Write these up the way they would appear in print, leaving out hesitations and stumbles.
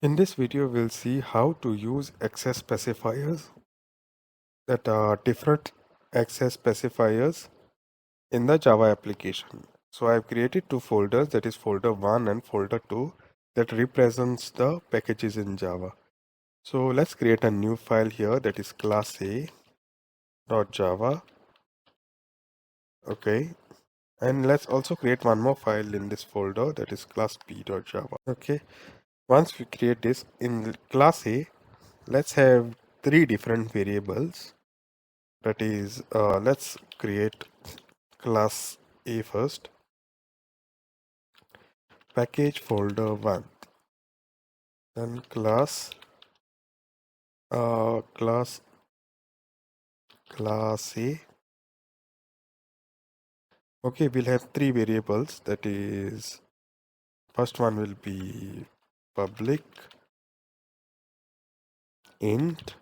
In this video, we'll see how to use access specifiers, that are different access specifiers in the Java application. So I've created two folders, that is folder 1 and folder 2, that represents the packages in Java. So let's create a new file here, that is class A.java. Okay. And let's also create one more file in this folder, that is class B.java. Okay. Once we create this in class A, let's have three different variables. That is, let's create class A first, package folder 1, then class class A. Okay, we'll have three variables. That is, first one will be public int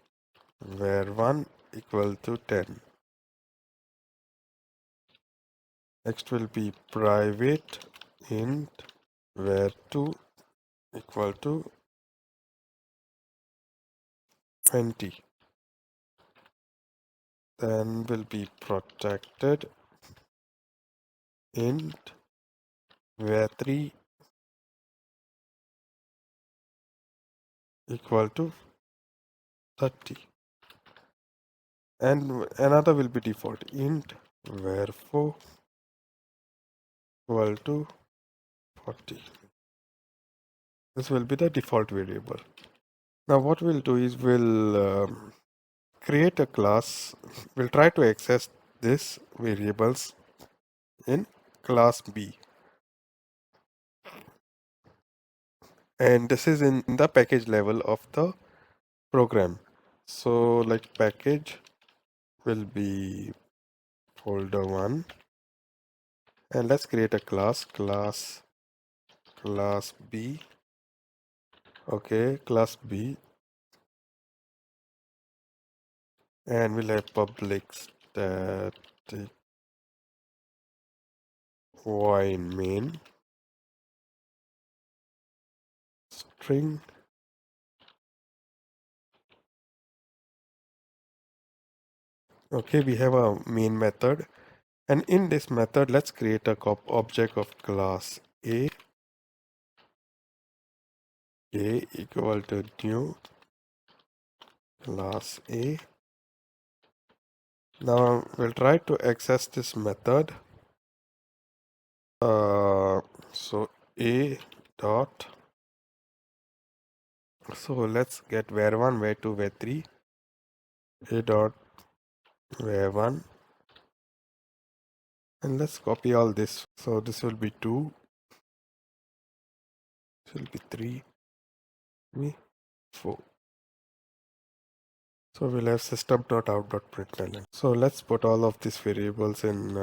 var1 equal to 10. Next will be private int var2 equal to 20. Then will be protected int var3 equal to 30. And another will be default int var4 equal to 40. This will be the default variable. Now what we'll do is we'll create a class. We'll try to access this variables in class B, and this is in the package level of the program. So like package will be folder 1, and let's create a class B. Okay, class B, and we'll have public static void main string. Okay, we have a main method, and in this method let's create a object of class A equal to new class A. Now we'll try to access this method. So A dot, so let's get var1, var2, var3. A dot var1, and let's copy all this. So this will be 2, this will be 3, 4. So we'll have system.out.println. So let's put all of these variables in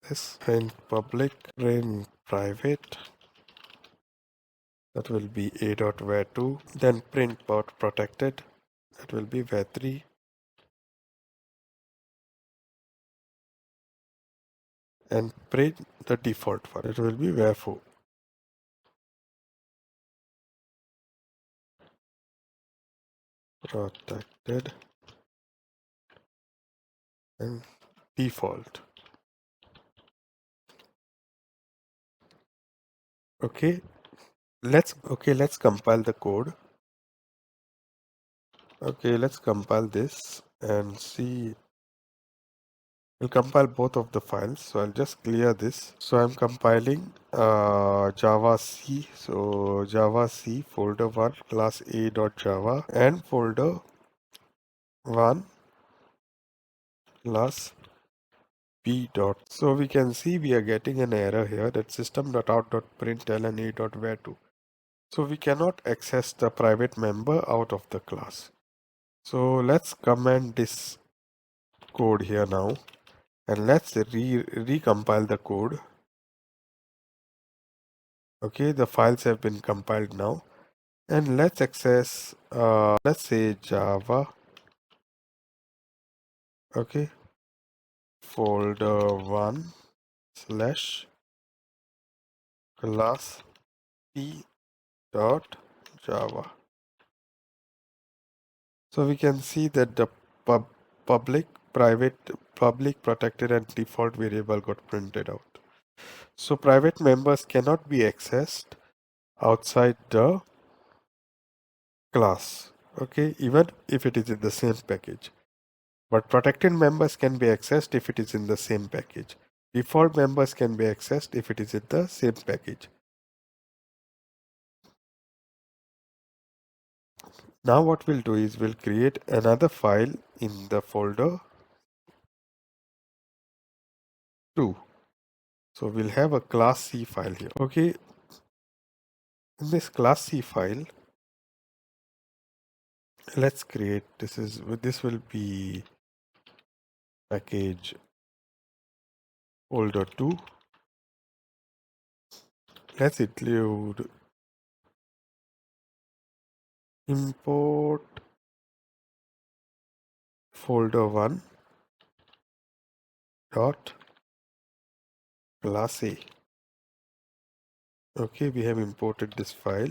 this. Print public, print private, that will be a.var2, then print protected, that will be var3, and print the default one, it will be var4. Protected and default. Okay, let's compile the code. Okay, let's compile this and see. We'll compile both of the files. So I'll just clear this. So I'm compiling Java C. So Java C folder 1 class A.java and folder 1 class B. So we can see we are getting an error here, that system.out.println a.var2. So we cannot access the private member out of the class. So let's comment this code here now, and let's recompile the code. Okay, the files have been compiled now, and let's access let's say Java. Okay, folder 1 slash class p dot Java. So we can see that the pub, public, private, public, protected, and default variable got printed out. So private members cannot be accessed outside the class, okay, even if it is in the same package. But protected members can be accessed if it is in the same package. Default members can be accessed if it is in the same package. Now what we'll do is we'll create another file in the folder 2. So we'll have a class C file here. Okay, in this class C file, let's create, this will be package folder 2. Let's include import folder 1 dot class A. Okay, we have imported this file.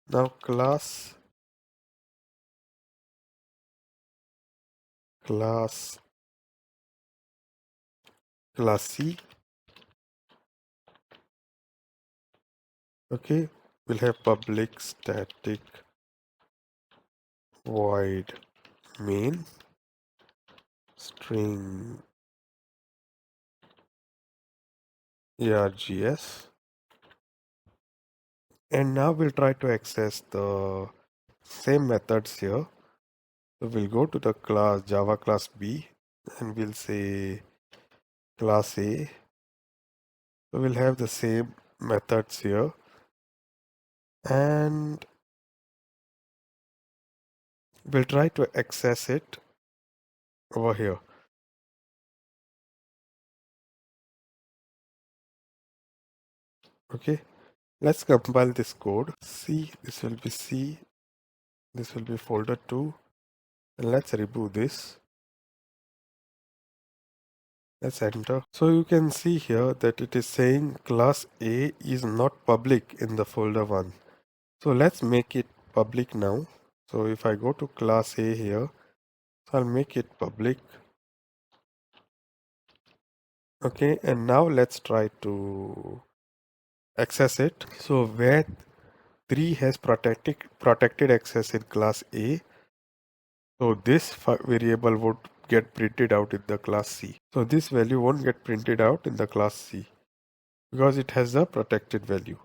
Now class C. Okay, we'll have public static void main string args, and now we'll try to access the same methods here. So we'll go to the class Java class B and we'll say class A. So we'll have the same methods here, and we'll try to access it over here. Okay, let's compile this code. C, this will be C, this will be folder 2, and let's reboot this. Let's enter. So you can see here that it is saying class A is not public in the folder 1. So let's make it public now. So if I go to class A here, I'll make it public. Okay, and now let's try to access it. So where 3 has protected access in class A, so this variable would get printed out in the class C. So this value won't get printed out in the class C because it has a protected value.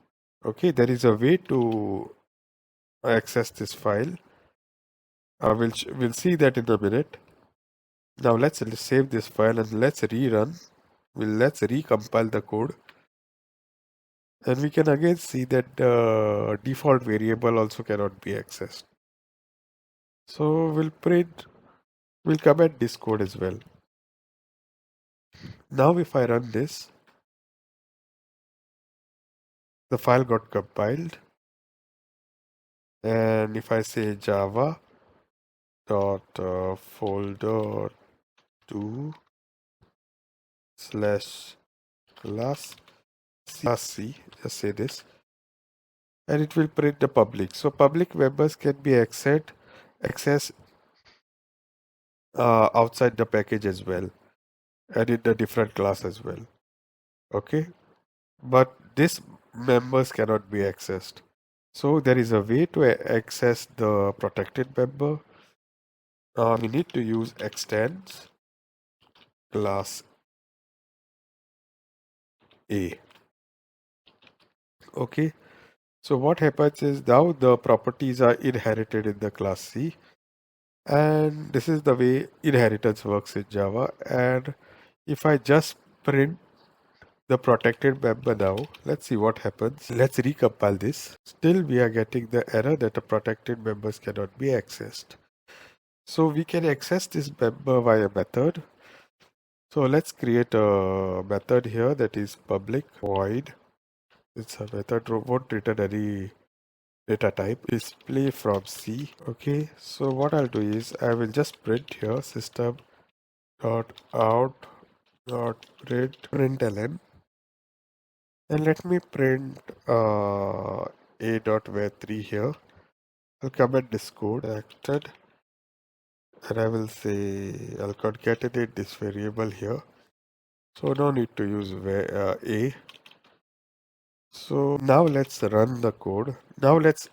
Okay, there is a way to access this file. We'll see that in a minute. Now let's save this file and let's rerun. Let's recompile the code. And we can again see that the default variable also cannot be accessed. So we'll comment this code as well. Now if I run this, the file got compiled. And if I say Java dot folder 2 slash class C, just say this, and it will print the public. So public members can be accessed outside the package as well, and in the different class as well. Okay, but these members cannot be accessed. So there is a way to access the protected member. We need to use extends class A. Okay, so what happens is now the properties are inherited in the class C, and this is the way inheritance works in Java. And if I just print the protected member now, let's see what happens. Let's recompile this. Still we are getting the error that the protected members cannot be accessed. So we can access this member via method. So let's create a method here that is public void. It's a method won't return any data type. Display from C. Okay, so what I'll do is I will just print here system dot out dot println, and let me print a dot var3 here. I'll comment this code acted, and I will say I'll concatenate this variable here. So no need to use a. So now let's run the code. Now let's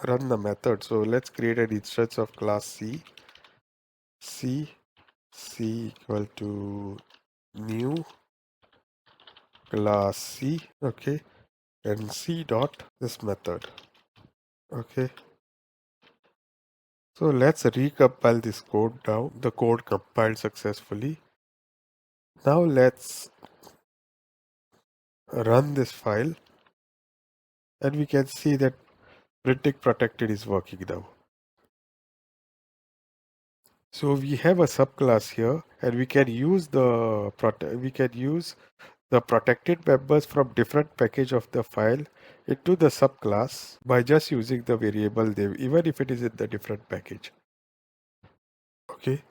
run the method. So let's create an instance of class C. C equal to new class C. Okay, and C dot this method. Okay. So let's recompile this code now. The code compiled successfully. Now let's run this file, and we can see that printing protected is working now. So we have a subclass here, and we can use the protected members from different package of the file into the subclass by just using the variable name, even if it is in the different package. Okay.